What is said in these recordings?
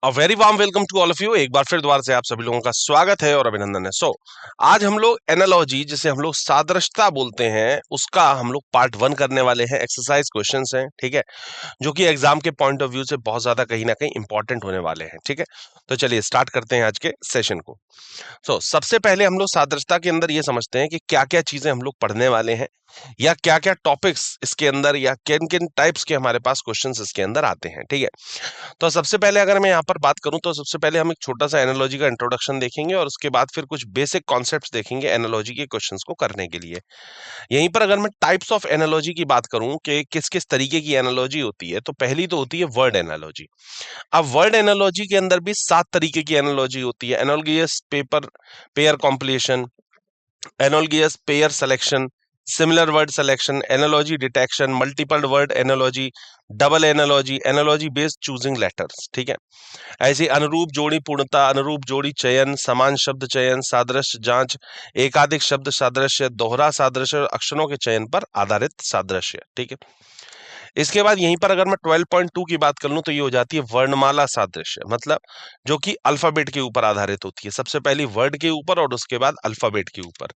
A very warm welcome to all of you. एक बार फिर दोबारा से आप सभी लोगों का स्वागत है और अभिनंदन है। आज हम लोग एनालॉजी, जिसे हम लोग सादृश्यता बोलते हैं, उसका हम लोग पार्ट 1 करने वाले हैं। एक्सरसाइज क्वेश्चंस हैं, ठीक है, जो कि एग्जाम के पॉइंट ऑफ व्यू से बहुत ज्यादा कहीं ना कहीं इंपॉर्टेंट होने वाले हैं। ठीक है, तो चलिए स्टार्ट करते हैं आज के सेशन को। सबसे पहले हम लोग सादृश्यता के अंदर ये समझते हैं कि क्या क्या चीजें हम लोग पढ़ने वाले हैं, या क्या क्या टॉपिक्स इसके अंदर, या किन किन टाइप्स के हमारे पास क्वेश्चंस इसके अंदर आते हैं। ठीक है, तो सबसे पहले अगर मैं यहाँ पर बात करूं तो सबसे पहले हम एक छोटा सा एनालॉजी का इंट्रोडक्शन देखेंगे और उसके बाद फिर कुछ बेसिक कॉन्सेप्ट्स देखेंगे एनालॉजी के क्वेश्चंस को करने के लिए। यहीं पर अगर मैं टाइप्स ऑफ एनालॉजी की बात करूं कि किस किस तरीके की एनालॉजी होती है, तो पहली तो होती है वर्ड एनालॉजी। अब वर्ड एनालॉजी के अंदर भी 7 तरीके की एनालॉजी होती है। Analogous paper pair compilation, analogous pair selection, similar word selection, analogy detection, multiple word analogy, double analogy, analogy based choosing letters. ठीक है, ऐसी अनुरूप जोड़ी पूर्णता, अनुरूप जोड़ी चयन, समान शब्द चयन, सादृश्य जांच, एकाधिक शब्द सादृश्य, दोहरा सादृश्य और अक्षरों के चयन पर आधारित सादृश्य। ठीक है, इसके बाद यहीं पर अगर मैं 12.2 की बात कर लूं तो ये हो जाती है वर्णमाला सादृश्य, मतलब जो कि अल्फाबेट के ऊपर आधारित होती है। सबसे पहली वर्ड के ऊपर और उसके बाद अल्फाबेट के ऊपर।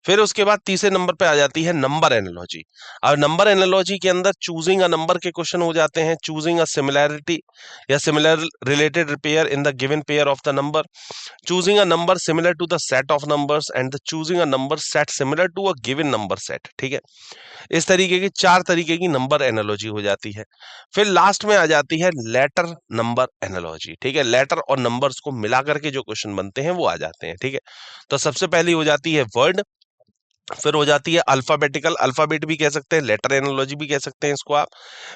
फिर उसके बाद तीसरे नंबर पे आ जाती है नंबर एनालॉजी। अब नंबर एनालॉजी के अंदर चूजिंग अ नंबर के क्वेश्चन हो जाते हैं, चूजिंग अ सिमिलैरिटी या similar related pair in the given pair of the number, choosing a number similar to the set of numbers and the choosing a number set similar to a given number set। ठीक है, इस तरीके की 4 तरीके की number analogy हो जाती है। फिर लास्ट में आ जाती है लेटर नंबर एनालॉजी। ठीक है, लेटर और नंबर्स को मिला करके जो क्वेश्चन बनते हैं वो आ जाते हैं। ठीक है, तो सबसे पहली हो जाती है वर्ड, फिर हो जाती है अल्फाबेटिकल, अल्फाबेट भी कह सकते हैं, लेटर एनालॉजी भी कह सकते हैं इसको आप।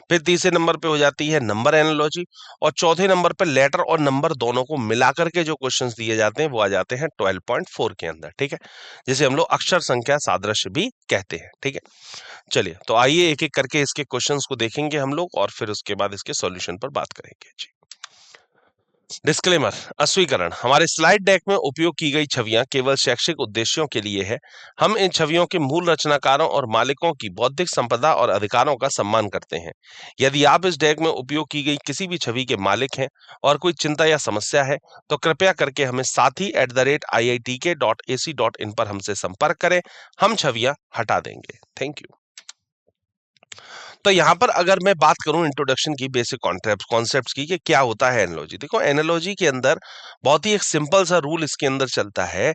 फिर तीसरे नंबर पे हो जाती है नंबर एनालॉजी, और चौथे नंबर पे लेटर और नंबर दोनों को मिलाकर के जो क्वेश्चंस दिए जाते हैं वो आ जाते हैं 12.4 के अंदर। ठीक है, जिसे हम लोग अक्षर संख्या सादृश्य भी कहते हैं। ठीक है, चलिए तो आइए एक एक करके इसके क्वेश्चंस को देखेंगे हम लोग और फिर उसके बाद इसके सॉल्यूशन पर बात करेंगे जी। डिस्क्लेमर, अस्वीकरण। हमारे स्लाइड डेक में उपयोग की गई छवियां केवल शैक्षिक उद्देश्यों के लिए है। हम इन छवियों के मूल रचनाकारों और मालिकों की बौद्धिक संपदा और अधिकारों का सम्मान करते हैं। यदि आप इस डेक में उपयोग की गई किसी भी छवि के मालिक हैं और कोई चिंता या समस्या है, तो कृपया करके हमें sathi@iitk.ac.in पर हमसे संपर्क करें। हम छवियां हटा देंगे। Thank you. तो यहाँ पर अगर मैं बात करूं इंट्रोडक्शन की, बेसिक कॉन्सेप्ट्स की, कि क्या होता है एनालॉजी। देखो, एनालॉजी के अंदर बहुत ही एक सिंपल सा रूल इसके अंदर चलता है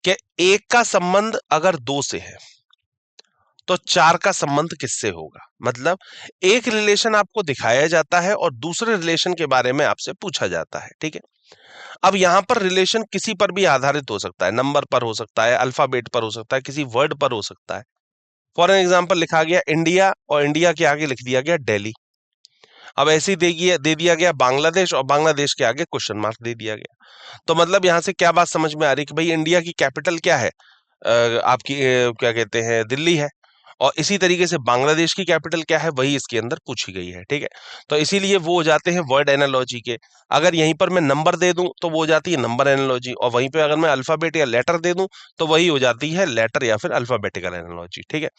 कि एक का संबंध अगर दो से है तो चार का संबंध किससे होगा। मतलब एक रिलेशन आपको दिखाया जाता है और दूसरे रिलेशन के बारे में आपसे पूछा जाता है। ठीक है, अब यहां पर रिलेशन किसी पर भी आधारित हो सकता है, नंबर पर हो सकता है, अल्फाबेट पर हो सकता है, किसी वर्ड पर हो सकता है। फॉर एन एग्जाम्पल लिखा गया इंडिया और इंडिया के आगे लिख दिया गया दिल्ली। अब ऐसे ही दे दिया गया बांग्लादेश और बांग्लादेश के आगे क्वेश्चन मार्क दे दिया गया। तो मतलब यहां से क्या बात समझ में आ रही कि भाई इंडिया की कैपिटल क्या है? आपकी क्या कहते हैं, दिल्ली है। और इसी तरीके से बांग्लादेश की कैपिटल क्या है, वही इसके अंदर पूछी गई है। ठीक है, तो इसीलिए वो हो जाते हैं वर्ड एनालॉजी के। अगर यहीं पर मैं नंबर दे दूं तो वो हो जाती है नंबर एनालॉजी, और वहीं पे अगर मैं अल्फाबेट या लेटर दे दूं तो वही हो जाती है लेटर या फिर अल्फाबेटिकल एनालॉजी। ठीक है,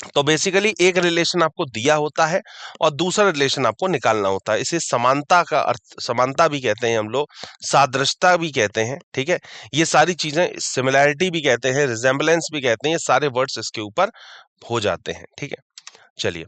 तो बेसिकली एक रिलेशन आपको दिया होता है और दूसरा रिलेशन आपको निकालना होता है। इसे समानता का अर्थ, समानता भी कहते हैं हम लोग, सादृश्यता भी कहते हैं। ठीक है, ये सारी चीजें, सिमिलैरिटी भी कहते हैं, रिजेम्बलेंस भी कहते हैं, ये सारे वर्ड्स इसके ऊपर हो जाते हैं। ठीक है, चलिए,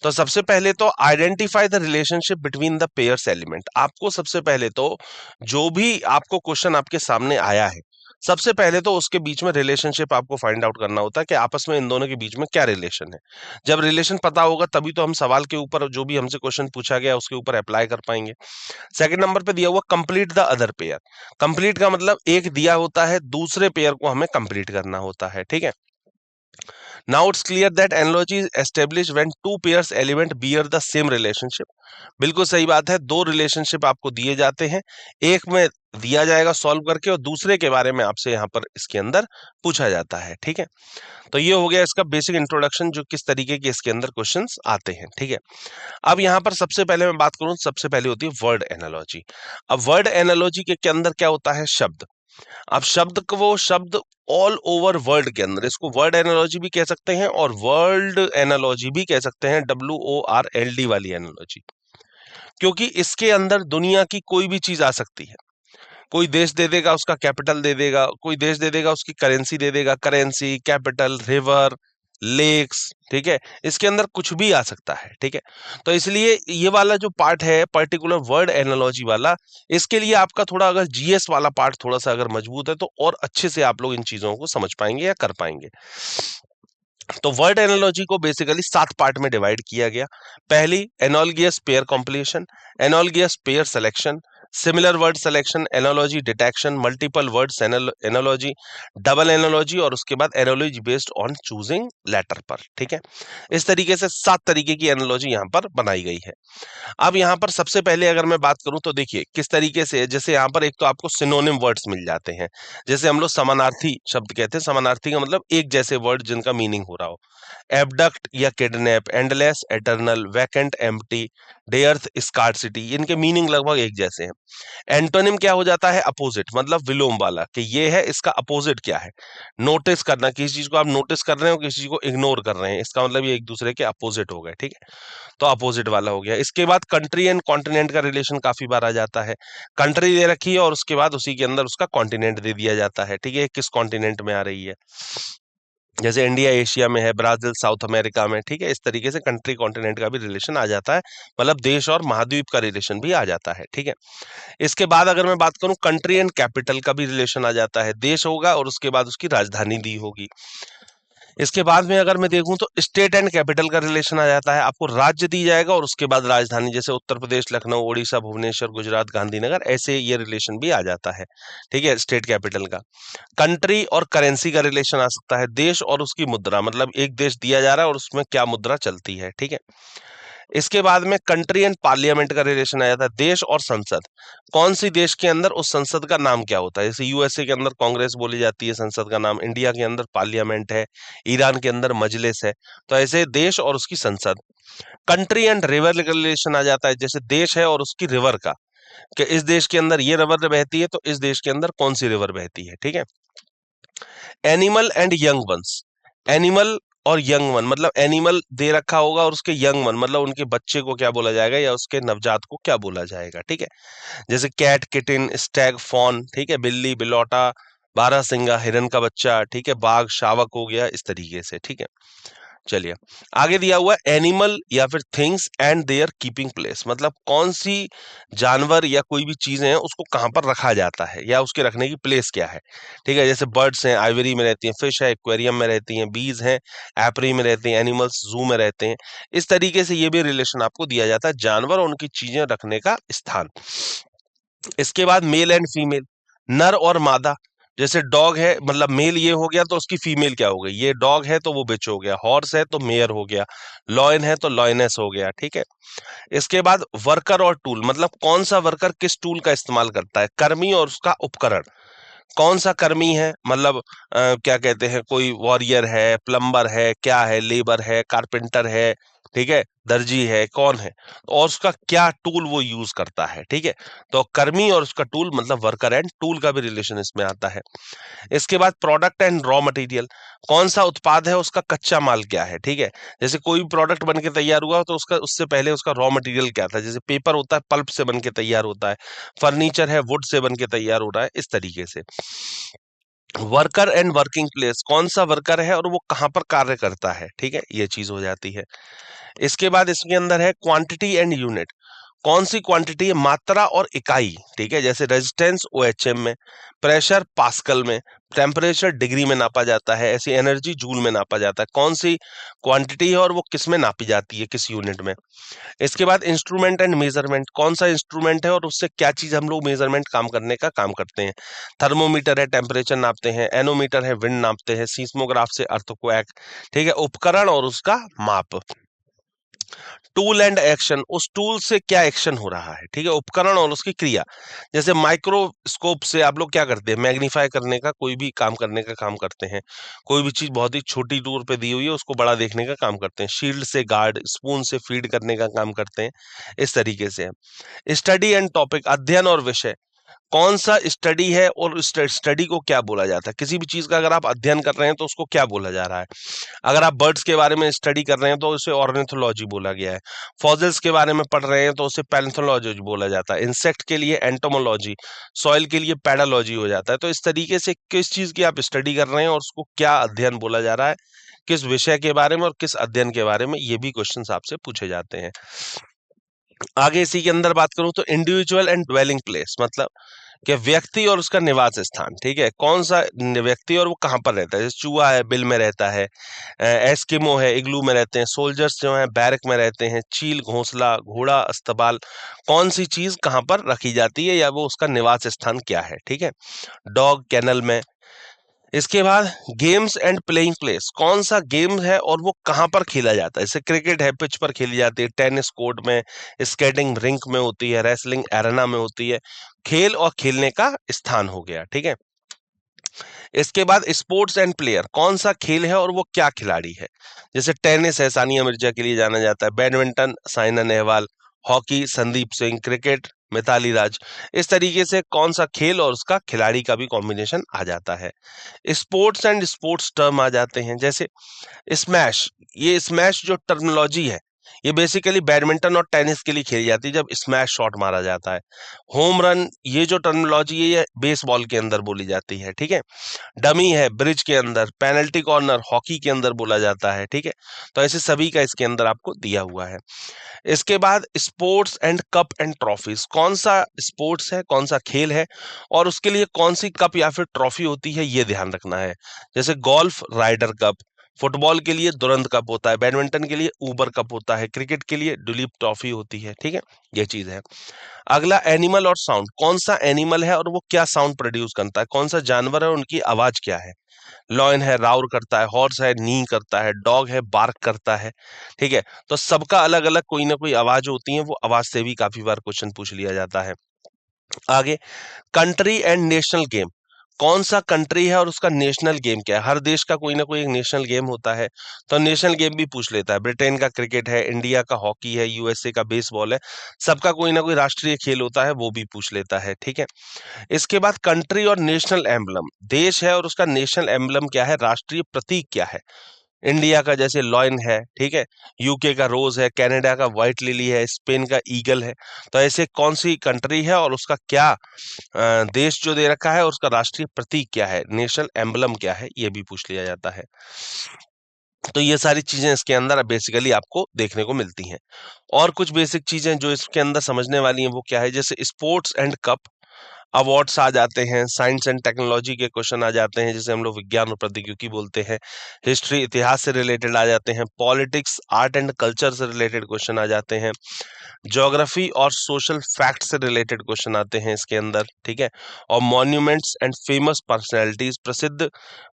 तो सबसे पहले तो identify the relationship between the pairs element. आपको सबसे पहले तो जो भी आपको क्वेश्चन आपके सामने आया है, सबसे पहले तो उसके बीच में रिलेशनशिप आपको फाइंड आउट करना होता है कि आपस में इन दोनों के बीच में क्या रिलेशन है। जब रिलेशन पता होगा तभी तो हम सवाल के ऊपर जो भी हमसे क्वेश्चन पूछा गया उसके ऊपर अप्लाई कर पाएंगे। सेकंड नंबर पे दिया हुआ complete the other pair. Complete का मतलब एक दिया होता है, दूसरे पेयर को हमें कंप्लीट करना होता है। ठीक है, now it's clear that analogy is established when two pairs element bear the same relationship। बिल्कुल सही बात है, दो रिलेशनशिप आपको दिए जाते हैं, एक में दिया जाएगा सॉल्व करके और दूसरे के बारे में आपसे यहाँ पर इसके अंदर पूछा जाता है। ठीक है, तो ये हो गया इसका बेसिक इंट्रोडक्शन, जो किस तरीके के इसके अंदर क्वेश्चंस आते हैं। ठीक है, अब यहाँ पर सबसे पहले मैं बात करूं, सबसे पहले होती है वर्ड एनालॉजी। अब वर्ड एनालॉजी के अंदर क्या होता है, शब्द। अब शब्द को, वो शब्द ऑल ओवर वर्ल्ड के अंदर, इसको वर्ड एनालॉजी भी कह सकते हैं और वर्ल्ड एनालॉजी भी कह सकते हैं, WORLD वाली एनालॉजी। क्योंकि इसके अंदर दुनिया की कोई भी चीज आ सकती है। कोई देश दे देगा, उसका कैपिटल दे देगा, कोई देश दे देगा, उसकी करेंसी दे देगा, करेंसी, कैपिटल, रिवर, लेक्स, ठीक है। इसके अंदर कुछ भी आ सकता है, ठीक है। तो इसलिए ये वाला जो पार्ट है पर्टिकुलर वर्ड एनालॉजी वाला, इसके लिए आपका थोड़ा अगर जीएस वाला पार्ट थोड़ा सा अगर मजबूत है तो और अच्छे से आप लोग इन चीजों को समझ पाएंगे या कर पाएंगे। तो वर्ड एनालॉजी को बेसिकली 7 पार्ट में डिवाइड किया गया। पहली, analogous pair compilation, analogous pair selection, similar word selection, analogy detection, multiple words analogy, double analogy, और उसके बाद analogy based on choosing letter पर, ठीक है। इस तरीके से 7 तरीके की एनालॉजी यहाँ पर बनाई गई है। अब यहाँ पर सबसे पहले अगर मैं बात करूं तो देखिए किस तरीके से, जैसे यहाँ पर एक तो आपको सिनोनिम वर्ड्स मिल जाते हैं, जैसे हम लोग समानार्थी शब्द कहते हैं। समानार्थी का मतलब एक जैसे वर्ड जिनका मीनिंग हो रहा हो। एबडक्ट या kidnap, endless, eternal, vacant, empty, dearth, scarcity, इनके मीनिंग लगभग एक जैसे हैं। एंटोनिम क्या हो जाता है? अपोजिट, मतलब विलोम वाला, कि ये है, इसका अपोजिट क्या है। नोटिस करना, किसी चीज को आप नोटिस कर रहे हो, किसी चीज को इग्नोर कर रहे हैं, इसका मतलब ये एक दूसरे के अपोजिट हो गए, ठीक है। तो अपोजिट वाला हो गया। इसके बाद कंट्री एंड कॉन्टिनेंट का रिलेशन काफी बार आ जाता है। कंट्री दे रखी है और उसके बाद उसी के अंदर उसका कॉन्टिनेंट दे दिया जाता है, ठीक है, किस कॉन्टिनेंट में आ रही है। जैसे इंडिया एशिया में है, ब्राजील साउथ अमेरिका में, ठीक है। इस तरीके से कंट्री कॉन्टिनेंट का भी रिलेशन आ जाता है, मतलब देश और महाद्वीप का रिलेशन भी आ जाता है, ठीक है। इसके बाद अगर मैं बात करूं, कंट्री एंड कैपिटल का भी रिलेशन आ जाता है। देश होगा और उसके बाद उसकी राजधानी दी होगी। इसके बाद में अगर मैं देखूं तो स्टेट एंड कैपिटल का रिलेशन आ जाता है। आपको राज्य दी जाएगा और उसके बाद राजधानी, जैसे उत्तर प्रदेश लखनऊ, उड़ीसा भुवनेश्वर, गुजरात गांधीनगर, ऐसे ये रिलेशन भी आ जाता है, ठीक है, स्टेट कैपिटल का। कंट्री और करेंसी का रिलेशन आ सकता है। देश और उसकी मुद्रा, मतलब एक देश दिया जा रहा है और उसमें क्या मुद्रा चलती है, ठीक है। इसके बाद में कंट्री एंड पार्लियामेंट का रिलेशन आ जाता है। देश और संसद, कौन सी देश के अंदर उस संसद का नाम क्या होता है। जैसे यूएसए के अंदर कांग्रेस बोली जाती है संसद का नाम, इंडिया के अंदर पार्लियामेंट है, ईरान के अंदर मजलिस है। तो ऐसे देश और उसकी संसद। कंट्री एंड रिवर रिलेशन आ जाता है, जैसे देश है और उसकी रिवर का, कि इस देश के अंदर ये रिवर बहती है तो इस देश के अंदर कौन सी रिवर बहती है, ठीक है। Animal and young ones, animal और यंग वन, मतलब एनिमल दे रखा होगा और उसके यंग वन, मतलब उनके बच्चे को क्या बोला जाएगा या उसके नवजात को क्या बोला जाएगा, ठीक है। जैसे कैट, किटिन, स्टैग, फॉन, ठीक है, बिल्ली, बिलौटा, बारहसिंगा, हिरन का बच्चा, ठीक है, बाघ, शावक हो गया, इस तरीके से, ठीक है। चलिए, आगे दिया हुआ है एनिमल या फिर things and their keeping place, मतलब कौन सी जानवर या कोई भी चीजें हैं उसको कहाँ पर रखा जाता है या उसके रखने की प्लेस क्या है, ठीक है। जैसे बर्ड्स हैं, आइवरी में रहती हैं, फिश है एक्वेरियम में रहती हैं, बीज हैं एपरी में रहती हैं, एनिमल्स जू में रहते हैं। इस तरीके से ये भी रिलेशन आपको दिया जाता है, जानवर और उनकी चीजें रखने का स्थान। इसके बाद मेल एंड फीमेल, नर और मादा, जैसे डॉग है, मतलब मेल ये हो गया तो उसकी फीमेल क्या हो गई, ये डॉग है तो वो बिच हो गया, हॉर्स है तो मेयर हो गया, लॉयन है तो लॉयनेस हो गया, ठीक है। इसके बाद वर्कर और टूल, मतलब कौन सा वर्कर किस टूल का इस्तेमाल करता है, कर्मी और उसका उपकरण। कौन सा कर्मी है, मतलब क्या कहते हैं, कोई वॉरियर है, प्लम्बर है, क्या है, लेबर है, कारपेंटर है, ठीक है, दर्जी है, कौन है, और उसका क्या टूल वो यूज करता है, ठीक है। तो कर्मी और उसका टूल, मतलब वर्कर एंड टूल का भी रिलेशन इसमें आता है। इसके बाद प्रोडक्ट एंड रॉ मटेरियल, कौन सा उत्पाद है, उसका कच्चा माल क्या है, ठीक है। जैसे कोई भी प्रोडक्ट बन के तैयार हुआ तो उसका उससे पहले उसका रॉ मटेरियल क्या था, जैसे पेपर होता है पल्प से बन के तैयार होता है, फर्नीचर है वुड से बन के तैयार हो रहा है, इस तरीके से। वर्कर एंड वर्किंग प्लेस, कौन सा वर्कर है और वो कहाँ पर कार्य करता है, ठीक है, ये चीज हो जाती है। इसके बाद इसके अंदर है क्वांटिटी एंड यूनिट, कौन सी क्वांटिटी है, मात्रा और इकाई, ठीक है। जैसे रेजिस्टेंस ओएचएम में, प्रेशर पास्कल में, टेम्परेचर डिग्री में नापा जाता है, ऐसी एनर्जी जूल में नापा जाता है। कौन सी क्वांटिटी है और वो किस में नापी जाती है, किस यूनिट में। इसके बाद इंस्ट्रूमेंट एंड मेजरमेंट, कौन सा इंस्ट्रूमेंट है और उससे क्या चीज हम लोग मेजरमेंट काम करने का काम करते हैं। थर्मोमीटर है, टेम्परेचर नापते हैं, एनोमीटर है, विंड नापते हैं, सीस्मोग्राफ से अर्थक्वेक, ठीक है, उपकरण और उसका माप। टूल एंड एक्शन, उस टूल से क्या एक्शन हो रहा है, ठीक है, उपकरण और उसकी क्रिया। जैसे माइक्रोस्कोप से आप लोग क्या करते हैं, मैग्नीफाई करने का, कोई भी काम करने का काम करते हैं। कोई भी चीज बहुत ही छोटी दूर पे दी हुई है उसको बड़ा देखने का काम करते हैं। शील्ड से गार्ड, स्पून से फीड करने का काम करते हैं, इस तरीके से। स्टडी एंड टॉपिक, अध्ययन और विषय, कौन सा स्टडी है और उस स्टडी को क्या बोला जाता है? किसी भी चीज का अगर आप अध्ययन कर रहे हैं तो उसको क्या बोला जा रहा है? अगर आप बर्ड्स के बारे में स्टडी कर रहे हैं तो उसे ऑर्निथोलॉजी बोला गया है। फॉसिल्स के बारे में पढ़ रहे हैं तो उसे पैलिथोलॉजी बोला जाता है। इंसेक्ट के लिए एंटोमोलॉजी, सॉइल के लिए पैडालॉजी हो जाता है। तो इस तरीके से किस चीज की आप स्टडी कर रहे हैं और उसको क्या अध्ययन बोला जा रहा है, किस विषय के बारे में और किस अध्ययन के बारे में, ये भी क्वेश्चंस आपसे पूछे जाते हैं। आगे इसी के अंदर बात करूं तो इंडिविजुअल एंड ड्वेलिंग प्लेस, मतलब कि व्यक्ति और उसका निवास स्थान। ठीक है, कौन सा व्यक्ति और वो कहाँ पर रहता है? जैसे चूहा है, बिल में रहता है। एस्किमो है, इग्लू में रहते हैं। सोल्जर्स जो हैं बैरक में रहते हैं। चील घोंसला, घोड़ा अस्तबल, कौन सी चीज कहाँ पर रखी जाती है या वो उसका निवास स्थान क्या है? ठीक है, डॉग कैनल में। इसके बाद गेम्स एंड प्लेइंग प्लेस, कौन सा गेम है और वो कहाँ पर खेला जाता है? जैसे क्रिकेट है, पिच पर खेली जाती है। टेनिस कोर्ट में, स्केटिंग रिंक में होती है, रेसलिंग एरेना में होती है। खेल और खेलने का स्थान हो गया। ठीक है, इसके बाद स्पोर्ट्स एंड प्लेयर, कौन सा खेल है और वो क्या खिलाड़ी है? जैसे टेनिस है, सानिया मिर्जा के लिए जाना जाता है। Badminton Saina Nehwal. Hockey Sandeep Singh. Cricket Mithali Raj. इस तरीके से कौन सा खेल और उसका खिलाड़ी का भी कॉम्बिनेशन आ जाता है। स्पोर्ट्स एंड स्पोर्ट्स टर्म आ जाते हैं, जैसे स्मैश। ये स्मैश जो टर्मिनोलॉजी है, ये बेसिकली बैडमिंटन और टेनिस के लिए खेली जाती है जब स्मैश शॉट मारा जाता है। होम रन, ये जो टर्मिनोलॉजी है ये बेसबॉल के अंदर बोली जाती है। ठीक है, डमी है ब्रिज के अंदर। पेनल्टी कॉर्नर हॉकी के अंदर बोला जाता है। ठीक है, तो ऐसे सभी का इसके अंदर आपको दिया हुआ है। इसके बाद sports and cup and trophies, कौन सा स्पोर्ट्स है, कौन सा खेल है और उसके लिए कौन सी कप या फिर ट्रॉफी होती है, ये ध्यान रखना है। जैसे गोल्फ राइडर कप, फुटबॉल के लिए दुरंत कप होता है, बैडमिंटन के लिए ऊबर कप होता है, क्रिकेट के लिए दुलीप ट्रॉफी होती है। ठीक है, ये चीज है। अगला एनिमल और साउंड, कौन सा एनिमल है और वो क्या साउंड प्रोड्यूस करता है? कौन सा जानवर है, उनकी आवाज क्या है? लॉयन है राउर करता है, हॉर्स है नी करता है, डॉग है बार्क करता है। ठीक है, तो सबका अलग अलग कोई ना कोई आवाज होती है, वो आवाज से भी काफी बार क्वेश्चन पूछ लिया जाता है। आगे कंट्री एंड नेशनल गेम, कौन सा कंट्री है और उसका नेशनल गेम क्या है? हर देश का कोई ना कोई एक नेशनल गेम होता है, तो नेशनल गेम भी पूछ लेता है। ब्रिटेन का क्रिकेट है, इंडिया का हॉकी है, यूएसए का बेसबॉल है। सबका कोई ना कोई राष्ट्रीय खेल होता है, वो भी पूछ लेता है। ठीक है, इसके बाद कंट्री और नेशनल एम्बलम, देश है और उसका नेशनल एम्बलम क्या है, राष्ट्रीय प्रतीक क्या है? इंडिया का जैसे लॉयन है। ठीक है, यूके का रोज है, कनाडा का व्हाइट लिली है, स्पेन का ईगल है। तो ऐसे कौन सी कंट्री है और उसका क्या देश जो दे रखा है, उसका राष्ट्रीय प्रतीक क्या है, नेशनल एम्बलम क्या है, ये भी पूछ लिया जाता है। तो ये सारी चीजें इसके अंदर बेसिकली आपको देखने को मिलती हैं। और कुछ बेसिक चीजें जो इसके अंदर समझने वाली हैं वो क्या है, जैसे स्पोर्ट्स एंड कप, अवार्ड्स आ जाते हैं। साइंस एंड टेक्नोलॉजी के क्वेश्चन आ जाते हैं, जिसे हम लोग विज्ञान और प्रौद्योगिकी बोलते हैं। हिस्ट्री इतिहास से रिलेटेड आ जाते हैं। पॉलिटिक्स आर्ट एंड कल्चर से रिलेटेड क्वेश्चन आ जाते हैं। ज्योग्राफी और सोशल फैक्ट से रिलेटेड क्वेश्चन आते हैं इसके अंदर। ठीक है, और मॉन्यूमेंट्स एंड फेमस पर्सनैलिटीज, प्रसिद्ध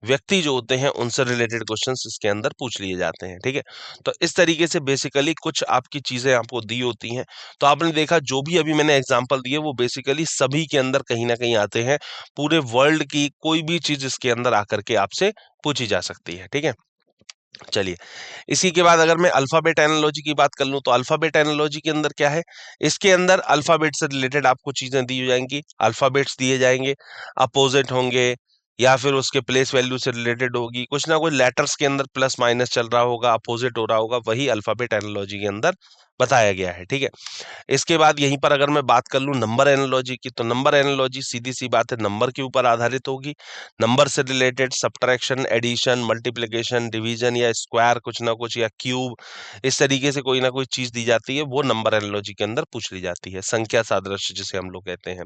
व्यक्ति जो होते हैं उनसे रिलेटेड क्वेश्चंस इसके अंदर पूछ लिए जाते हैं। ठीक है, तो इस तरीके से बेसिकली कुछ आपकी चीजें आपको दी होती हैं। तो आपने देखा जो भी अभी मैंने एग्जांपल दिए वो बेसिकली सभी के अंदर कहीं ना कहीं आते हैं। पूरे वर्ल्ड की कोई भी चीज इसके अंदर आकर के आपसे पूछी जा सकती है। ठीक है, चलिए इसी के बाद अगर मैं अल्फाबेट एनालॉजी की बात कर लूं तो अल्फाबेट एनालॉजी के अंदर क्या है, इसके अंदर अल्फाबेट से रिलेटेड आपको चीजें दी जाएंगी। अल्फाबेट्स दिए जाएंगे, अपोजिट होंगे या फिर उसके प्लेस वैल्यू से रिलेटेड होगी। कुछ ना कुछ लेटर्स के अंदर प्लस माइनस चल रहा होगा, अपोजिट हो रहा होगा, वही अल्फाबेट एनालॉजी के अंदर बताया गया है। ठीक है, इसके बाद यहीं पर अगर मैं बात कर लूं नंबर एनालॉजी की, तो नंबर एनालॉजी सीधी सी बात है नंबर के ऊपर आधारित होगी। नंबर से related subtraction, addition, multiplication, division या स्क्वायर कुछ ना कुछ, या क्यूब, इस तरीके से कोई ना कोई चीज दी जाती है, वो नंबर एनालॉजी के अंदर पूछ ली जाती है। संख्या सादृश्य जिसे हम लोग कहते हैं।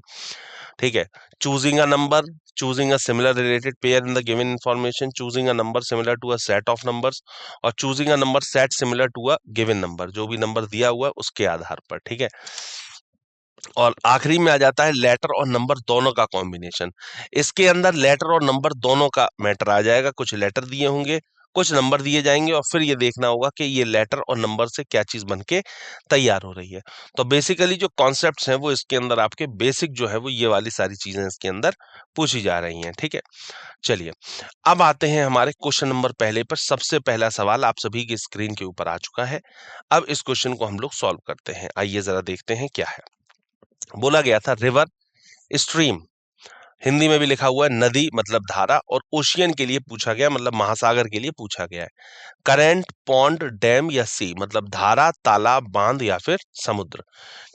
ठीक है, choosing a number, choosing a similar related pair in the given information, choosing a number similar to a set of numbers, और choosing a number set similar to a given number, जो भी नंबर दिया हुआ है उसके आधार पर। ठीक है, और आखिरी में आ जाता है लेटर और नंबर दोनों का कॉम्बिनेशन। इसके अंदर लेटर और नंबर दोनों का मैटर आ जाएगा। कुछ लेटर दिए होंगे, कुछ नंबर दिए जाएंगे, और फिर ये देखना होगा कि ये लेटर और नंबर से क्या चीज बनके तैयार हो रही है। तो बेसिकली जो कॉन्सेप्ट्स हैं वो इसके अंदर आपके बेसिक जो है वो ये वाली सारी चीजें इसके अंदर पूछी जा रही हैं। ठीक है, चलिए अब आते हैं हमारे क्वेश्चन नंबर पहले पर। सबसे पहला सवाल आप सभी की स्क्रीन के ऊपर आ चुका है। अब इस क्वेश्चन को हम लोग सॉल्व करते हैं। आइए जरा देखते हैं क्या है। बोला गया था रिवर स्ट्रीम हिंदी में भी लिखा हुआ है नदी मतलब धारा, और ओशियन के लिए पूछा गया मतलब महासागर के लिए पूछा गया है। करंट, पॉन्ड, डैम या सी मतलब धारा, तालाब, बांध या फिर समुद्र।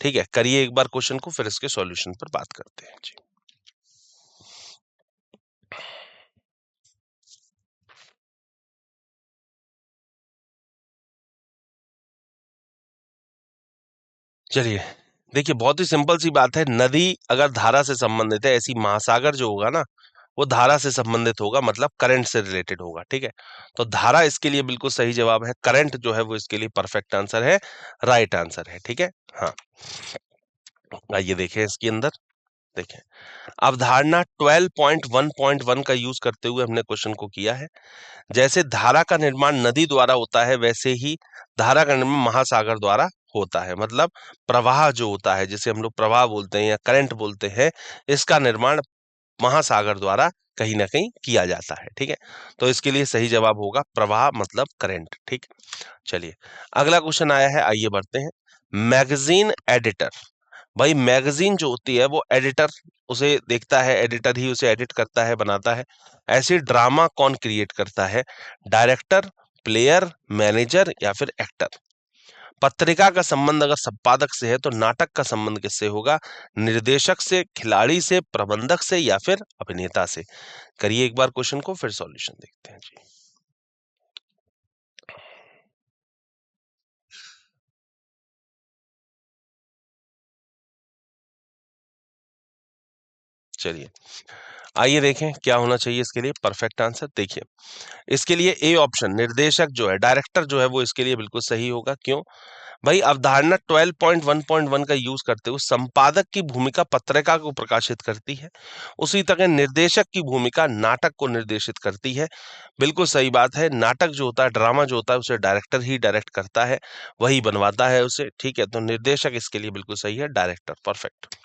ठीक है, करिए एक बार क्वेश्चन को, फिर इसके सॉल्यूशन पर बात करते हैं जी। चलिए देखिए, बहुत ही सिंपल सी बात है, नदी अगर धारा से संबंधित है, ऐसी महासागर जो होगा ना वो धारा से संबंधित होगा, मतलब करंट से रिलेटेड होगा। ठीक है, तो धारा इसके लिए बिल्कुल सही जवाब है, करंट जो है वो इसके लिए परफेक्ट आंसर है, राइट आंसर है। ठीक है, हाँ, आइए देखें इसके अंदर। देखें, अवधारणा 12.1.1 का यूज करते हुए हमने क्वेश्चन को किया है। जैसे धारा का निर्माण नदी द्वारा होता है, वैसे ही धारा का निर्माण महासागर द्वारा होता है। मतलब प्रवाह जो होता है, जिसे हम लोग प्रवाह बोलते हैं या करंट बोलते हैं, इसका निर्माण महासागर द्वारा कहीं ना कहीं किया जाता है। ठीक है, तो इसके लिए सही जवाब होगा प्रवाह मतलब करंट। ठीक, चलिए अगला क्वेश्चन आया है, आइए बढ़ते हैं। मैगजीन एडिटर, भाई मैगजीन जो होती है वो एडिटर उसे देखता है, एडिटर ही उसे एडिट करता है, बनाता है। ऐसे ड्रामा कौन क्रिएट करता है? डायरेक्टर, प्लेयर, मैनेजर या फिर एक्टर। पत्रिका का संबंध अगर संपादक से है तो नाटक का संबंध किससे होगा? निर्देशक से, खिलाड़ी से, प्रबंधक से या फिर अभिनेता से। करिए एक बार क्वेश्चन को, फिर सॉल्यूशन देखते हैं जी। चलिए आइए देखें क्या होना चाहिए इसके लिए परफेक्ट आंसर। देखिए, इसके लिए ए ऑप्शन निर्देशक जो है, डायरेक्टर जो है वो इसके लिए बिल्कुल सही होगा। क्यों? भाई अवधारणा 12.1.1 का यूज करते हुए संपादक की भूमिका पत्रिका को प्रकाशित करती है, उसी तरह निर्देशक की भूमिका नाटक को निर्देशित करती है। बिल्कुल सही बात है, नाटक जो होता है, ड्रामा जो होता है, उसे डायरेक्टर ही डायरेक्ट करता है, वही बनवाता है उसे। ठीक है, तो निर्देशक इसके लिए बिल्कुल सही है, डायरेक्टर। परफेक्ट।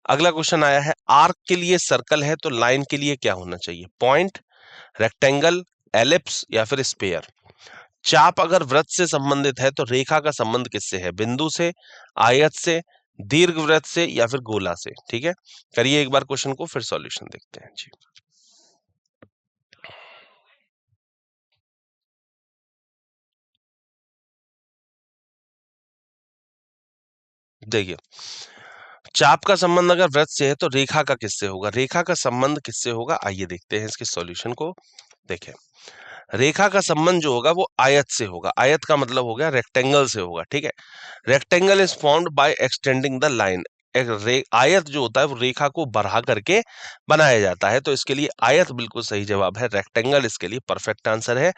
अगला क्वेश्चन आया है, आर्क के लिए सर्कल है तो लाइन के लिए क्या होना चाहिए? पॉइंट, रेक्टेंगल, एलिप्स या फिर स्पेयर। चाप अगर वृत्त से संबंधित है तो रेखा का संबंध किससे है? बिंदु से, आयत से, दीर्घवृत्त से या फिर गोला से। ठीक है, करिए एक बार क्वेश्चन को, फिर सॉल्यूशन देखते हैं जी। देखिए, चाप का संबंध अगर वृत्त से है तो रेखा का किससे होगा? रेखा का संबंध किससे होगा? आइए देखते हैं इसके सॉल्यूशन को। देखें, रेखा का संबंध जो होगा वो आयत से होगा। आयत का मतलब हो गया रेक्टेंगल से होगा। ठीक है, rectangle is formed by extending the line. आयत जो होता है वो रेखा को बढ़ा करके बनाया जाता है, तो इसके लिए आयत बिल्कुल सही जवाब है, रेक्टेंगल इसके लिए परफेक्ट आंसर है,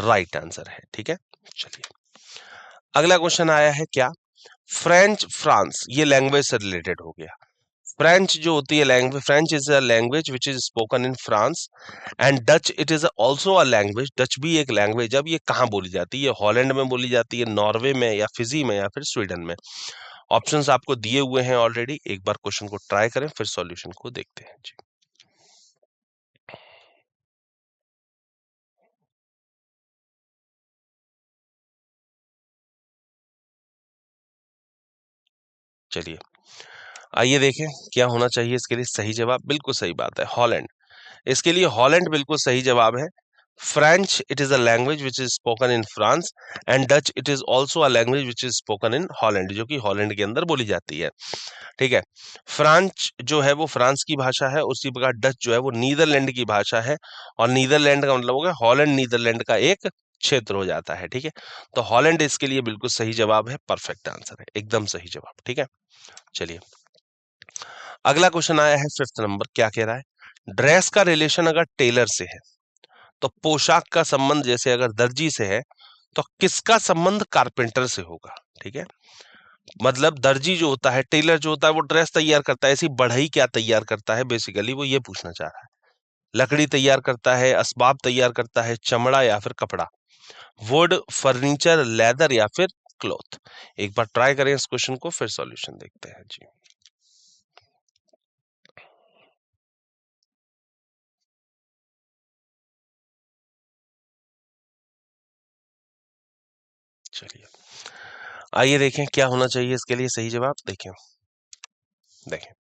राइट आंसर है। ठीक है, चलिए अगला क्वेश्चन आया है क्या? फ्रेंच फ्रांस, ये लैंग्वेज से रिलेटेड हो गया। फ्रेंच जो होती है language, French is a language which is spoken in France, and Dutch it is also a language. Dutch भी एक लैंग्वेज। अब ये कहाँ बोली जाती है? हॉलैंड में बोली जाती है, नॉर्वे में या फिजी में या फिर स्वीडन में। ऑप्शंस आपको दिए हुए हैं ऑलरेडी, एक बार क्वेश्चन को ट्राई करें, फिर सॉल्यूशन को देखते हैं जी। चलिए आइए देखें क्या होना चाहिए इसके लिए सही जवाब। बिल्कुल सही बात है, हॉलैंड। इसके लिए हॉलैंड बिल्कुल सही जवाब है। French it is a language which is spoken in France, and Dutch it is also a language which is spoken in Holland, जो कि हॉलैंड के अंदर बोली जाती है। ठीक है, फ्रांच जो है वो फ्रांस की भाषा है, उसी प्रकार डच जो है वो नीदरलैंड की भाषा है, और नीदरलैंड का मतलब हो गया हॉलैंड, नीदरलैंड का एक क्षेत्र हो जाता है। ठीक है, तो हॉलैंड इसके लिए बिल्कुल सही जवाब है, परफेक्ट आंसर है, एकदम सही जवाब। ठीक है, चलिए अगला क्वेश्चन आया है फिफ्थ नंबर, क्या कह रहा है? ड्रेस का रिलेशन अगर टेलर से है तो पोशाक का संबंध जैसे अगर दर्जी से है तो किसका संबंध कारपेंटर से होगा? ठीक है, मतलब दर्जी जो होता है, टेलर जो होता है वो ड्रेस तैयार करता है, ऐसी बढ़ई क्या तैयार करता है? बेसिकली वो ये पूछना चाह रहा है। लकड़ी तैयार करता है, असबाब तैयार करता है, चमड़ा या फिर कपड़ा। वुड, फर्नीचर, लेदर या फिर क्लॉथ। एक बार ट्राई करें इस क्वेश्चन को, फिर सॉल्यूशन देखते हैं जी। चलिए आइए देखें क्या होना चाहिए इसके लिए सही जवाब। देखें, देखें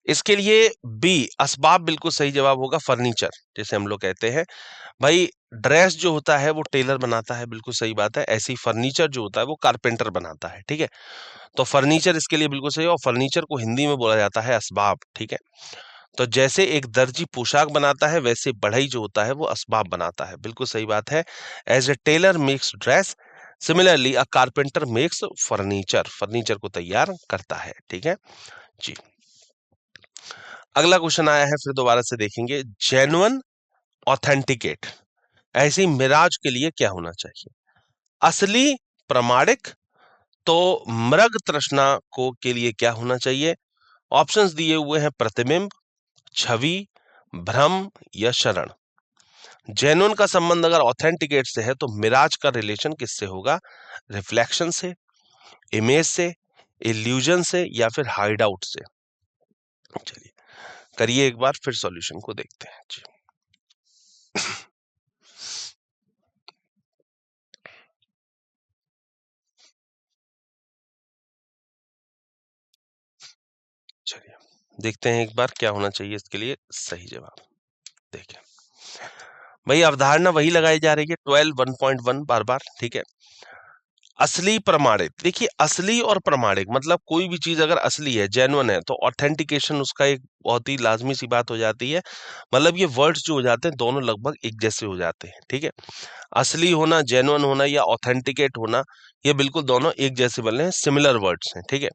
इसके लिए बी असबाब बिल्कुल सही जवाब होगा, फर्नीचर जैसे हम लोग कहते हैं भाई। ड्रेस जो होता है वो टेलर बनाता है, बिल्कुल सही बात है। ऐसे ही फर्नीचर जो होता है वो कारपेंटर बनाता है, ठीक है। तो फर्नीचर इसके लिए बिल्कुल सही है, और फर्नीचर को हिंदी में बोला जाता है असबाब, ठीक है। तो जैसे एक दर्जी पोशाक बनाता है, वैसे बढ़ई जो होता है वो असबाब बनाता है, बिल्कुल सही बात है। As a tailor makes dress, similarly a carpenter makes furniture, furniture को तैयार करता है, ठीक है जी। अगला क्वेश्चन आया है, फिर दोबारा से देखेंगे। जेन्युइन ऑथेंटिकेट, ऐसे ही मिराज के लिए क्या होना चाहिए? असली, प्रमाणिक। तो मृग तृष्णा को के लिए क्या होना चाहिए? ऑप्शंस दिए हुए हैं, प्रतिबिंब, छवि, भ्रम या शरण। जेन्युइन का संबंध अगर ऑथेंटिकेट से है तो मिराज का रिलेशन किससे होगा? रिफ्लेक्शन से, इमेज से, इल्यूजन से या फिर हाइड आउट से। चलिए करिए एक बार, फिर सॉल्यूशन को देखते हैं जी। चलिए देखते हैं एक बार क्या होना चाहिए इसके लिए सही जवाब। देखिए भाई, अवधारणा वही लगाई जा रही है 12 1.1 बार बार, ठीक है। असली, प्रमाणित। देखिए असली और प्रमाणिक मतलब कोई भी चीज अगर असली है, जेन्युइन है, तो ऑथेंटिकेशन उसका एक बहुत ही लाजमी सी बात हो जाती है। मतलब ये वर्ड्स जो हो जाते हैं दोनों लगभग एक जैसे हो जाते हैं, ठीक है। असली होना, जेन्युइन होना या ऑथेंटिकेट होना, ये बिल्कुल दोनों एक जैसे बने हैं, सिमिलर वर्ड्स हैं, ठीक है।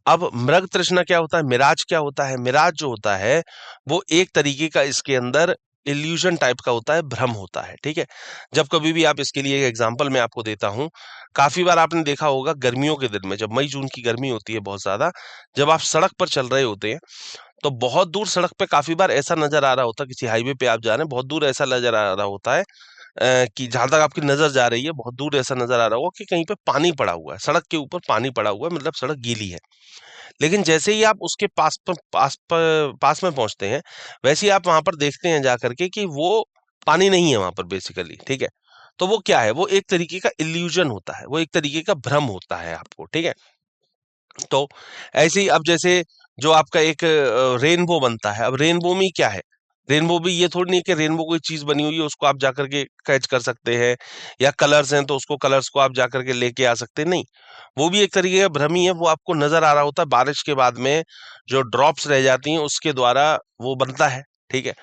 अब मृग तृष्णा क्या होता है, मिराज क्या होता है? मिराज जो होता है वो एक तरीके का इसके अंदर इल्यूजन टाइप का होता है, भ्रम होता है, ठीक है। जब कभी भी आप, इसके लिए एक एग्जांपल मैं आपको देता हूं, काफी बार आपने देखा होगा गर्मियों के दिन में, जब मई जून की गर्मी होती है बहुत ज्यादा, जब आप सड़क पर चल रहे होते हैं तो बहुत दूर सड़क पे काफी बार ऐसा नजर आ रहा होता है, किसी हाईवे पे आप जा रहे हैं, बहुत दूर ऐसा नजर आ रहा होता है कि जहां तक आपकी नजर जा रही है बहुत दूर ऐसा नजर आ रहा होगा कि कहीं पे पानी पड़ा हुआ है, सड़क के ऊपर पानी पड़ा हुआ है, मतलब सड़क गीली है। लेकिन जैसे ही आप उसके पास में पहुंचते हैं, वैसे ही आप वहां पर देखते हैं जाकर के कि वो पानी नहीं है वहां पर बेसिकली, ठीक है। तो वो क्या है? वो एक तरीके का इल्यूजन होता है, वो एक तरीके का भ्रम होता है आपको, ठीक है। तो ऐसे ही अब जैसे जो आपका एक रेनबो बनता है, अब रेनबो में क्या है? रेनबो भी ये थोड़ी नहीं कि रेनबो कोई चीज बनी हुई है उसको आप जाकर के कैच कर सकते हैं, या कलर्स हैं तो उसको कलर्स को आप जाकर के लेके आ सकते हैं, नहीं। वो भी एक तरीके का भ्रम ही है, वो आपको नजर आ रहा होता है, बारिश के बाद में जो ड्रॉप्स रह जाती हैं उसके द्वारा वो बनता है, ठीक है।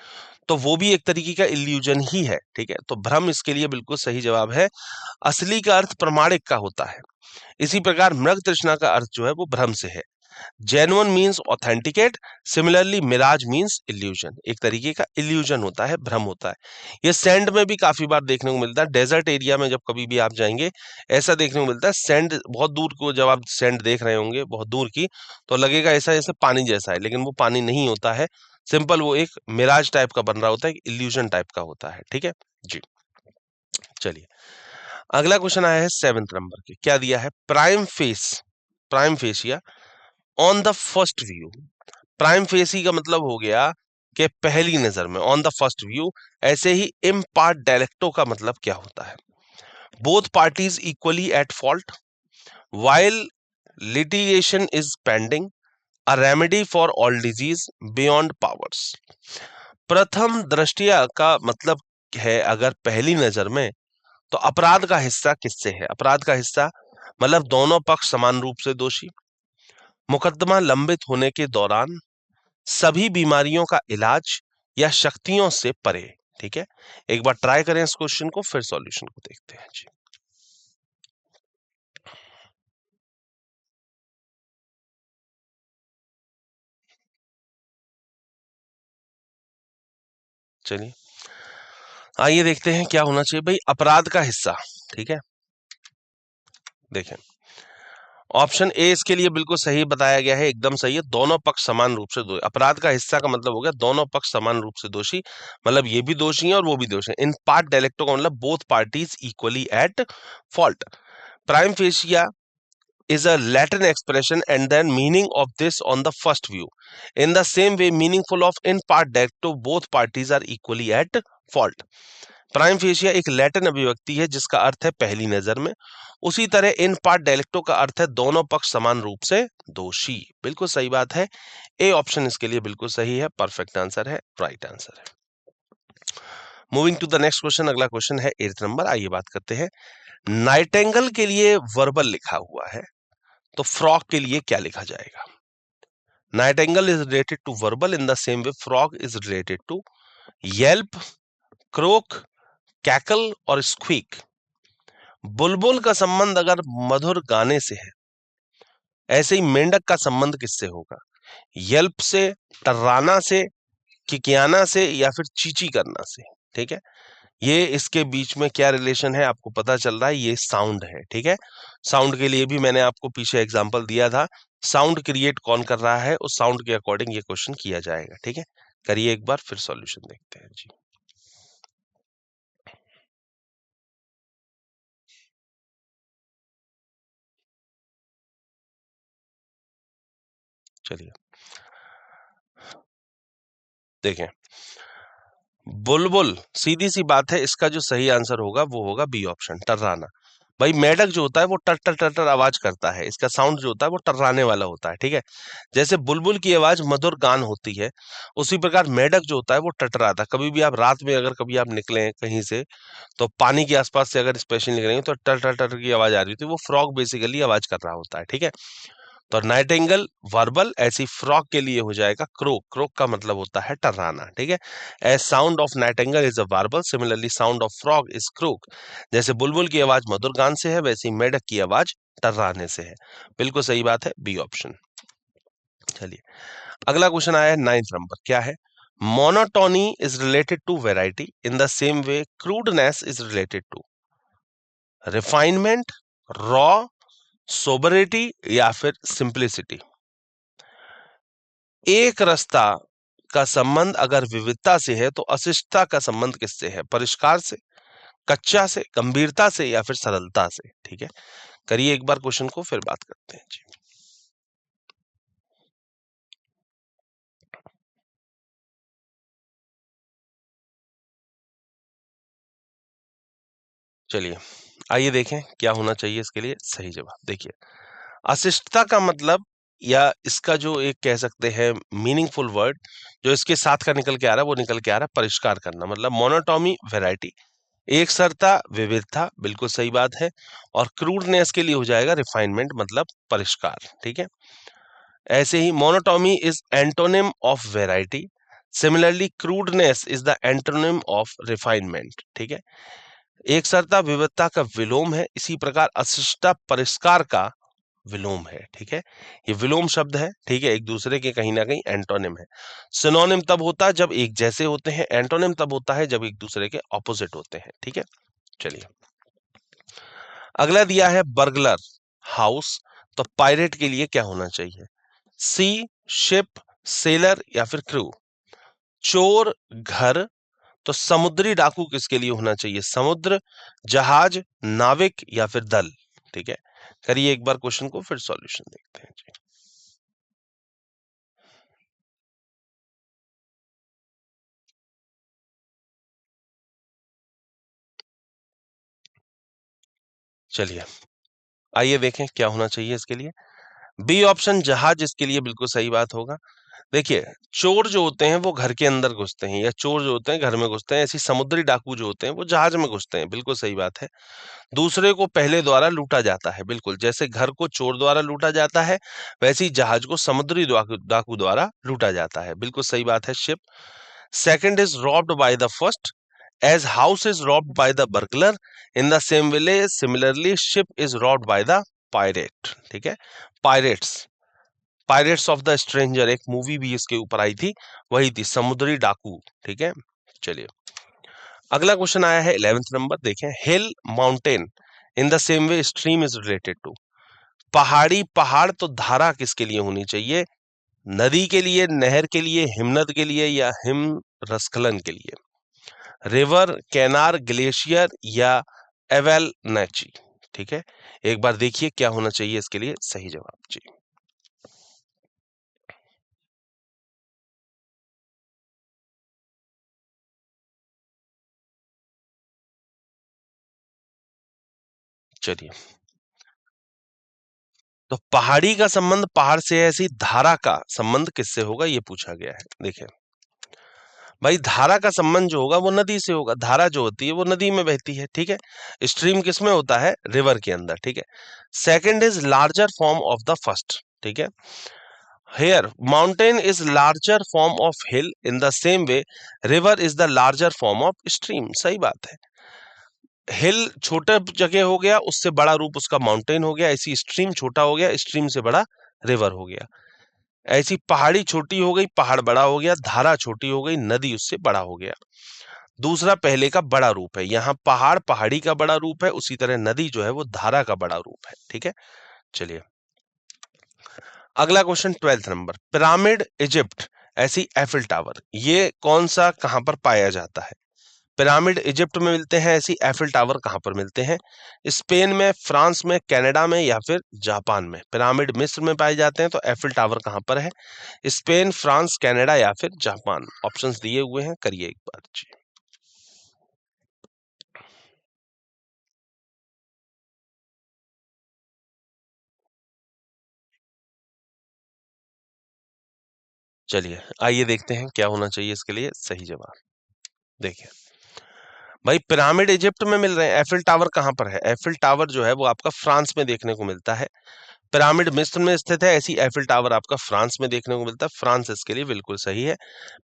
तो वो भी एक तरीके का इल्यूजन ही है, ठीक है। तो भ्रम इसके लिए बिल्कुल सही जवाब है। असली का अर्थ प्रमाणिक का होता है, इसी प्रकार मृग तृष्णा का अर्थ जो है वो भ्रम से है। Genuine means authenticate, similarly mirage means illusion, एक तरीके का इल्यूजन होता है, भ्रम होता है। ये सैंड में भी काफी बार देखने को मिलता है, डेजर्ट एरिया में जब कभी भी आप जाएंगे ऐसा देखने को मिलता है। सैंड बहुत दूर को जब आप सैंड देख रहे होंगे बहुत दूर की, तो लगेगा ऐसा जैसे पानी जैसा है, लेकिन वो पानी नहीं होता है, सिंपल वो एक मिराज टाइप का बन रहा होता है, इल्यूजन टाइप का होता है, ठीक है जी। चलिए अगला क्वेश्चन आया है 7th नंबर के, क्या दिया है? Prime fascia on the first view. Prime facie का मतलब हो गया कि पहली नजर में, ऑन द फर्स्ट व्यू। ऐसे ही इम्पार्ट डायलेक्टो का मतलब क्या होता है? Both parties equally at fault, while litigation is pending, a remedy for all disease, beyond powers. प्रथम दृष्टिया का मतलब है अगर पहली नजर में, तो अपराध का हिस्सा किससे है? अपराध का हिस्सा मतलब दोनों पक्ष समान रूप से दोषी, मुकदमा लंबित होने के दौरान, सभी बीमारियों का इलाज, या शक्तियों से परे, ठीक है। एक बार ट्राई करें इस क्वेश्चन को, फिर सॉल्यूशन को देखते हैं जी। चलिए आइए देखते हैं क्या होना चाहिए भाई, अपराध का हिस्सा, ठीक है। देखें ऑप्शन ए इसके लिए बिल्कुल सही बताया गया है, एकदम सही है। दोनों पक्ष समान रूप से दोषी, अपराध का हिस्सा का मतलब हो गया दोनों पक्ष समान रूप से दोषी, मतलब ये भी दोषी हैं और वो भी दोषी हैं। इन पार्ट डायलेक्टो का मतलब both parties equally at fault. Prime fascia is a Latin expression and then meaning of this on the first view. In the same way, meaningful of in part that to both parties are equally at fault. Prime fascia एक Latin अभिव्यक्ति है जिसका अर्थ है पहली नजर में। उसी तरह इन पार्ट डेलिक्टो का अर्थ है दोनों पक्ष समान रूप से दोषी। बिल्कुल सही बात है, ए ऑप्शन इसके लिए बिल्कुल सही है, परफेक्ट आंसर है, राइट आंसर है। Moving to the next question, अगला क्वेश्चन है 8th नंबर। आइए बात करते हैं। नाइटेंगल के लिए वर्बल लिखा हुआ है, तो फ्रॉग के लिए क्या लिखा जाएगा? Nightingale is related to warble in the same way frog is related to yelp, croak, cackle और स्क्वीक। बुलबुल का संबंध अगर मधुर गाने से है, ऐसे ही मेंढक का संबंध किससे होगा? यल्प से, टर्राना से, किकियाना से या फिर चींची करना से। ठीक है, ये इसके बीच में क्या रिलेशन है आपको पता चल रहा है, ये साउंड है। ठीक है, साउंड के लिए भी मैंने आपको पीछे एग्जांपल दिया था। साउंड क्रिएट कौन कर रहा है, उस साउंड के अकॉर्डिंग ये क्वेश्चन किया जाएगा। ठीक है, करिए एक बार फिर सॉल्यूशन देखते हैं जी। चलिए देखें, बुलबुल, सीधी सी बात है, इसका जो सही आंसर होगा वो होगा बी ऑप्शन, टर्राना। भाई मेढक जो होता है वो टर टर टर टर आवाज करता है, इसका साउंड जो होता है वो टर्राने वाला होता है। ठीक है, जैसे बुलबुल की आवाज मधुर गान होती है, उसी प्रकार मेढक जो होता है वो टटराता है। कभी भी आप रात में अगर कभी आप निकले कहीं से, तो पानी के आसपास से अगर स्पेशल निकलेंगे तो टर टर टर की आवाज आ रही होती है, वो फ्रॉग बेसिकली आवाज कर रहा होता है। ठीक है, तो नाइटिंगेल वर्बल, ऐसी फ्रॉग के लिए हो जाएगा क्रोक। क्रोक का मतलब होता है टर्राना। ठीक है, as sound of nightingale is a warble, similarly sound of frog is croak. जैसे बुलबुल की आवाज मधुर गान से है, वैसे ही मेढक की आवाज टर्राने से है। बिल्कुल सही बात है, बी ऑप्शन। चलिए अगला क्वेश्चन आया है 9th नंबर। क्या है? Monotony is related to variety in the same way crudeness is related to refinement, raw, sobriety या फिर सिंप्लिसिटी। एक रास्ता का संबंध अगर विविधता से है तो अशिष्टता का संबंध किससे है? परिष्कार से, कच्चा से, गंभीरता से या फिर सरलता से। ठीक है, करिए एक बार क्वेश्चन को फिर बात करते हैं जी। चलिए आइए देखें क्या होना चाहिए इसके लिए सही जवाब। देखिए, अशिष्टता का मतलब, या इसका जो एक कह सकते हैं मीनिंगफुल वर्ड जो इसके साथ का निकल के आ रहा है, वो निकल के आ रहा है परिष्कार करना। मतलब मोनोटोमी वैरायटी, एक सरता विविधता, बिल्कुल सही बात है। और क्रूडनेस के लिए हो जाएगा रिफाइनमेंट, मतलब परिष्कार। ठीक है, ऐसे ही monotony is antonym of variety, similarly crudeness is the antonym of refinement. ठीक है, एक सरता विविधता का विलोम है, इसी प्रकार अशिष्टता परिष्कार का विलोम है। ठीक है, ये विलोम शब्द है। ठीक है, एक दूसरे के कहीं ना कहीं एंटोनिम है। सिनोनिम तब होता है जब एक जैसे होते हैं, एंटोनिम तब होता है जब एक दूसरे के ऑपोजिट होते हैं। ठीक है, चलिए अगला दिया है बर्गलर, हाउस, तो पायरेट के लिए क्या होना चाहिए? सी, शिप, सेलर या फिर क्रू। चोर, घर, तो समुद्री डाकू किसके लिए होना चाहिए? समुद्र, जहाज, नाविक या फिर दल। ठीक है, करिए एक बार क्वेश्चन को फिर सॉल्यूशन देखते हैं जी। चलिए आइए देखें क्या होना चाहिए इसके लिए। बी ऑप्शन जहाज इसके लिए बिल्कुल सही बात होगा। देखिए, चोर जो होते हैं वो घर के अंदर घुसते हैं, या चोर जो होते हैं घर में घुसते हैं, ऐसी समुद्री डाकू जो होते हैं वो जहाज में घुसते हैं। बिल्कुल सही बात है। दूसरे को पहले द्वारा लूटा जाता है, बिल्कुल जैसे घर को चोर द्वारा लूटा जाता है, वैसे ही जहाज को समुद्री डाकू डाकू द्वारा लूटा जाता है। बिल्कुल सही बात है, ship. Second is robbed by the first, as house is robbed by the burglar, in the same way similarly ship is robbed by the pirate। ठीक है, pirates, pirates of the stranger एक मूवी भी इसके ऊपर आई थी, वही थी समुद्री डाकू। ठीक है, चलिए अगला क्वेश्चन आया है 11th नंबर। देखें, hill, mountain in the same way stream is related to. पहाड़ी, पहाड़, तो धारा किसके लिए होनी चाहिए? नदी के लिए, नहर के लिए, हिमनद के लिए या हिम रस्खलन के लिए। रिवर, कैनार, ग्लेशियर या एवेलनेची। ठीक है, एक बार देखिए क्या होना चाहिए इसके लिए सही जवाब जी। चलिए, तो पहाड़ी का संबंध पहाड़ से है, ऐसी धारा का संबंध किससे होगा, ये पूछा गया है। देखिए भाई, धारा का संबंध जो होगा वो नदी से होगा। धारा जो होती है वो नदी में बहती है, ठीक है। स्ट्रीम किस में होता है, रिवर के अंदर, ठीक है। Second is larger form of the first, ठीक है। Here, mountain is larger form of hill. In the same way, river is the larger form of stream. सही बात है। हिल छोटा जगह हो गया, उससे बड़ा रूप उसका माउंटेन हो गया। ऐसी स्ट्रीम छोटा हो गया, स्ट्रीम से बड़ा रिवर हो गया। ऐसी पहाड़ी छोटी हो गई, पहाड़ बड़ा हो गया। धारा छोटी हो गई, नदी उससे बड़ा हो गया। दूसरा पहले का बड़ा रूप है। यहाँ पहाड़ पहाड़ी का बड़ा रूप है, उसी तरह नदी जो है वो धारा का बड़ा रूप है, ठीक है। चलिए अगला question 12th number, pyramid Egypt ऐसी एफिल टावर, ये कौन सा कहां पर पाया जाता है। पिरामिड इजिप्ट में मिलते हैं, ऐसी एफिल टावर कहां पर मिलते हैं। स्पेन में, फ्रांस में, कनाडा में या फिर जापान में। पिरामिड मिस्र में पाए जाते हैं, तो एफिल टावर कहां पर है। स्पेन, फ्रांस, कनाडा या फिर जापान। ऑप्शंस दिए हुए हैं, करिए एक बार जी। चलिए आइए देखते हैं क्या होना चाहिए इसके लिए सही जवाब। देखिए भाई, पिरामिड इजिप्ट में मिल रहे हैं। एफिल टावर कहां पर है, एफिल टावर जो है वो आपका फ्रांस में देखने को मिलता है। पिरामिड मिस्र में स्थित है, ऐसी एफिल टावर आपका फ्रांस में देखने को मिलता है। फ्रांस इसके लिए बिल्कुल सही है।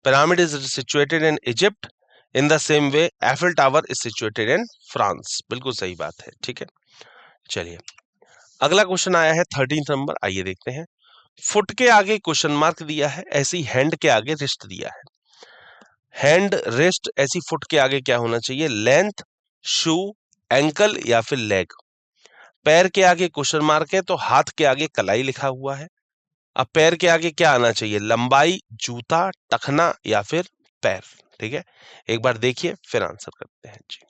Pyramid is situated in Egypt, in the same way Eiffel tower is situated in France. बिल्कुल सही बात है, ठीक है। चलिए अगला क्वेश्चन आया है 13th नंबर, आइए देखते हैं। फुट के आगे क्वेश्चन मार्क दिया है, ऐसी हैंड के आगे रिस्ट दिया है। हैंड, रिस्ट, ऐसी फुट के आगे क्या होना चाहिए, लेंथ, शू, एंकल या फिर लेग। पैर के आगे क्वेश्चन मार्क है, तो हाथ के आगे कलाई लिखा हुआ है। अब पैर के आगे क्या आना चाहिए, लंबाई, जूता, टखना या फिर पैर, ठीक है। एक बार देखिए फिर आंसर करते हैं जी।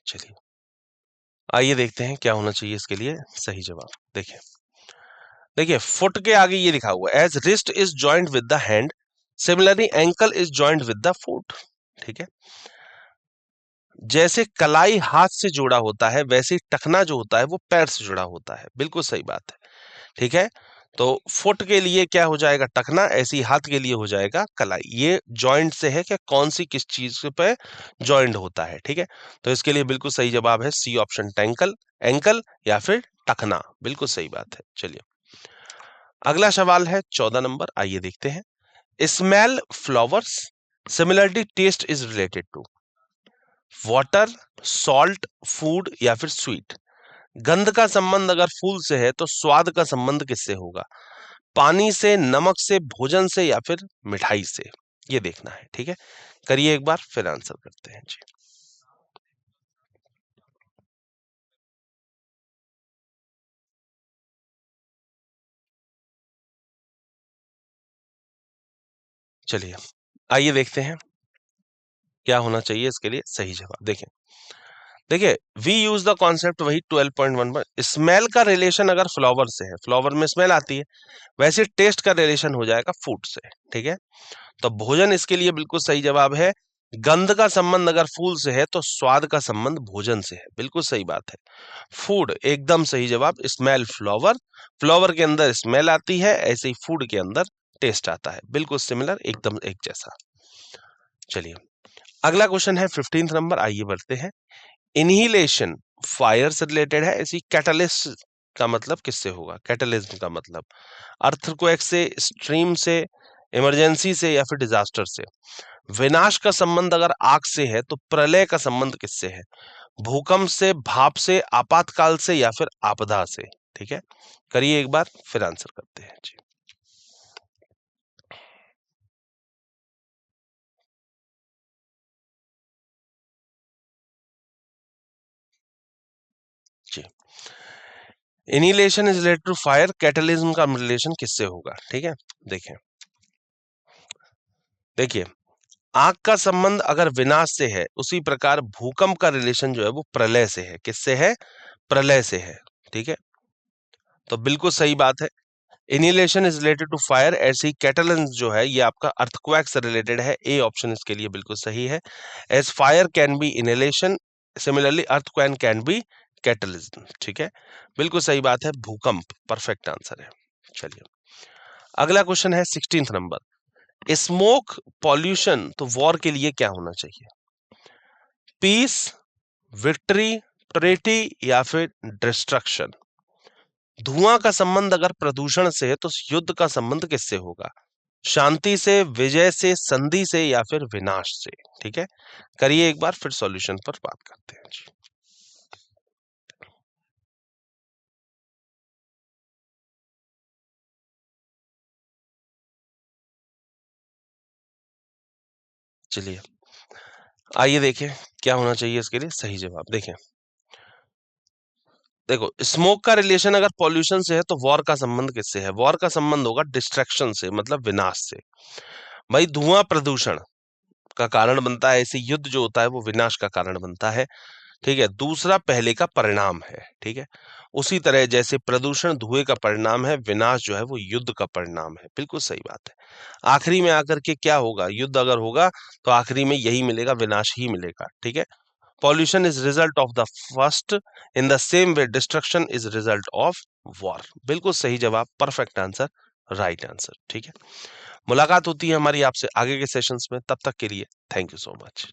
चलिए आइए देखते हैं क्या होना चाहिए इसके लिए सही जवाब। देखिए देखिए, फुट के आगे ये लिखा हुआ है, as wrist is joint with the hand, similarly ankle is joint with the foot, ठीक है। जैसे कलाई हाथ से जुड़ा होता है, वैसे ही टखना जो होता है वो पैर से जुड़ा होता है। बिल्कुल सही बात है, ठीक है। तो फुट के लिए क्या हो जाएगा, टखना, ऐसे ही हाथ के लिए हो जाएगा कलाई। ये जॉइंट से है कि कौन सी किस चीज पे जॉइंट होता है, ठीक है। तो इसके लिए बिल्कुल सही जवाब है सी ऑप्शन, टैंकल, एंकल या फिर टखना। बिल्कुल सही बात है। चलिए अगला सवाल है 14 नंबर, आइए देखते हैं। Smell flowers, similarity taste is related to water, salt, food या फिर स्वीट। गंध का संबंध अगर फूल से है तो स्वाद का संबंध किससे होगा, पानी से, नमक से, भोजन से या फिर मिठाई से। ये देखना है, ठीक है। करिए एक बार फिर आंसर करते हैं जी। चलिए आइए देखते हैं क्या होना चाहिए इसके लिए सही जवाब। देखिए देखिए, वी यूज द कॉन्सेप्ट वही 12.1 पर। स्मेल का रिलेशन अगर फ्लावर से है, फ्लावर में स्मेल आती है, वैसे टेस्ट का रिलेशन हो जाएगा फूड से, ठीक है। तो भोजन इसके लिए बिल्कुल सही जवाब है। गंध का संबंध अगर फूल से है तो स्वाद का संबंध भोजन से है। बिल्कुल सही बात है। फूड एकदम सही जवाब, स्मेल फ्लावर, फ्लावर के अंदर स्मेल आती है, ऐसे ही फूड के अंदर टेस्ट आता है। बिल्कुल सिमिलर, एकदम एक जैसा। चलिए अगला क्वेश्चन है 15th नंबर, आइए बढ़ते हैं। इनहिलेशन फायर से रिलेटेड है, ऐसी कैटलिस्ट का मतलब किससे होगा, कैटलिज्म का मतलब अर्थक्वेक से, स्ट्रीम से, इमरजेंसी से या फिर डिजास्टर से। विनाश का संबंध अगर आग से है तो प्रलय का संबंध किससे है, भूकंप से, भाप से, आपातकाल से या फिर आपदा से, ठीक है। करिए एक बार फिर आंसर करते हैं जी। जी, इनिलेशन इज रिलेटेड टू फायर, कैटलिज्म का रिलेशन किससे होगा, ठीक है। देखिए देखिए, आग का संबंध अगर विनाश से है, उसी प्रकार भूकंप का रिलेशन जो है वो प्रलय से है। किससे है, प्रलय से है, ठीक है। तो बिल्कुल सही बात है। इनिलेशन इज रिलेटेड टू फायर, ऐसे ही कैटलिन जो है ये आपका अर्थक्वेक से रिलेटेड है। ए ऑप्शन इसके लिए बिल्कुल सही है। As fire can be annihilation, similarly earthquake can be cataclysm. ठीक है, बिल्कुल सही बात है, भूकंप परफेक्ट आंसर है। चलिए अगला क्वेश्चन है 16th नंबर। स्मोक पॉल्यूशन तो वॉर के लिए क्या होना चाहिए? पीस, विक्ट्री, ट्रेटी या फिर डिस्ट्रक्शन? धुआं का संबंध अगर प्रदूषण से है तो युद्ध का संबंध किससे होगा? शांति से, विजय से, संधि से या फिर विनाश से? ठीक है, करिए एक बार फिर सॉल्यूशन पर बात करते हैं जी। चलिए आइए देखें क्या होना चाहिए इसके लिए सही जवाब। देखें, देखो स्मोक का रिलेशन अगर पॉल्यूशन से है तो वॉर का संबंध किससे है? वॉर का संबंध होगा डिस्ट्रक्शन से, मतलब विनाश से। भाई धुआं प्रदूषण का कारण बनता है, ऐसे युद्ध जो होता है वो विनाश का कारण बनता है। ठीक है, दूसरा पहले का परिणाम है। ठीक है, उसी तरह जैसे प्रदूषण धुएं का परिणाम है, विनाश जो है वो युद्ध का परिणाम है। बिल्कुल सही बात है। आखिरी में आकर के क्या होगा? युद्ध अगर होगा तो आखिरी में यही मिलेगा, विनाश ही मिलेगा। ठीक है, pollution is result of the first, in the same way destruction is result of war। बिल्कुल सही जवाब, परफेक्ट आंसर, राइट आंसर। ठीक है, मुलाकात होती है हमारी आपसे आगे के सेशंस में, तब तक के लिए थैंक यू सो मच।